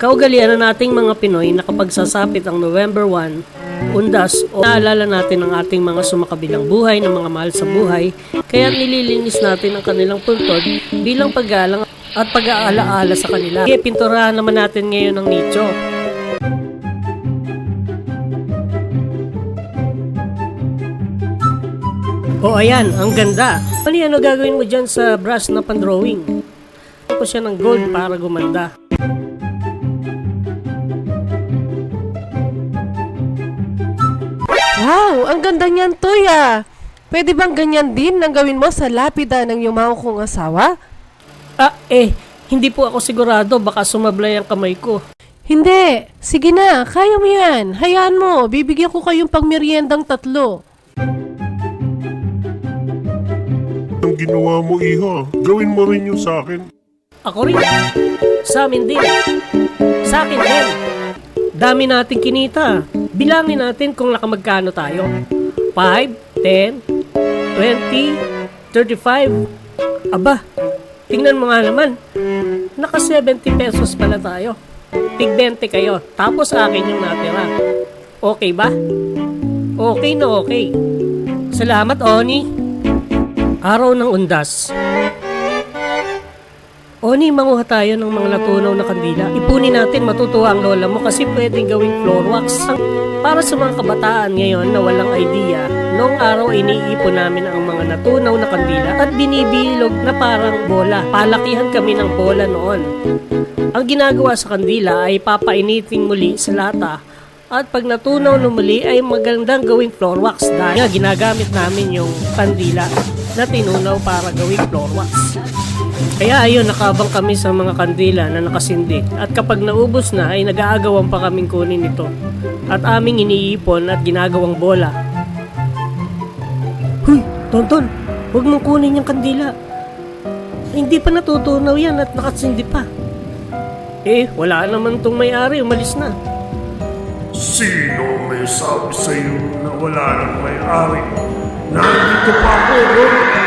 Kaugalian na nating mga Pinoy na kapag sasapit ang November 1, undas o naalala natin ang ating mga sumakabilang buhay ng mga mahal sa buhay, kaya nililinis natin ang kanilang puntod bilang paggalang at pag-aalaala sa kanila. Pinturahan naman natin ngayon ang nicho. O ayan, ang ganda. Mali, ano gagawin mo dyan sa brush na pan-drawing? Tapos siya ng gold para gumanda. Wow, ang ganda niyan, Toy ah. Pwede bang ganyan din ang gawin mo sa lapida ng yumaong kong asawa? Hindi po ako sigurado, baka sumablay ang kamay ko. Hindi. Sige na, kaya mo yan. Hayaan mo, bibigyan ko kayong pangmeryendang 3. Ang ginawa mo, Iha, gawin mo rin yung sa akin. Ako rin. Sa amin din. Sa akin din. Dami nating kinita. Bilangin natin kung nakamagkano tayo. 5, 10, 20, 35. Aba, tingnan mo nga naman. Naka 70 pesos pala tayo. Tig 20 kayo. Tapos akin yung natira. Okay ba? Okay na okay. Salamat, Oni. Araw ng undas. Oni, manguha tayo ng mga natunaw na kandila. Ipunin natin, matutuwa ang lola mo kasi pwedeng gawing floor wax. Para sa mga kabataan ngayon na walang idea, noong araw iniipon namin ang mga natunaw na kandila at binibilog na parang bola. Palakihan kami ng bola noon. Ang ginagawa sa kandila ay papainitin muli sa lata at pag natunaw na muli ay magandang gawing floor wax dahil ginagamit namin yung kandila na tinunaw para gawing floor wax. Kaya ayun, nakabang kami sa mga kandila na nakasindi at kapag naubos na ay nag-aagawan pa kaming kunin ito at aming iniipon at ginagawang bola. Huy, Tonton, huwag mong kunin yung kandila. Hindi pa natutunaw yan at nakasindi pa. Wala naman tong may-ari, umalis na. Sino may sabi sa'yo na wala nang may-ari? Nandito pa ako, Ron.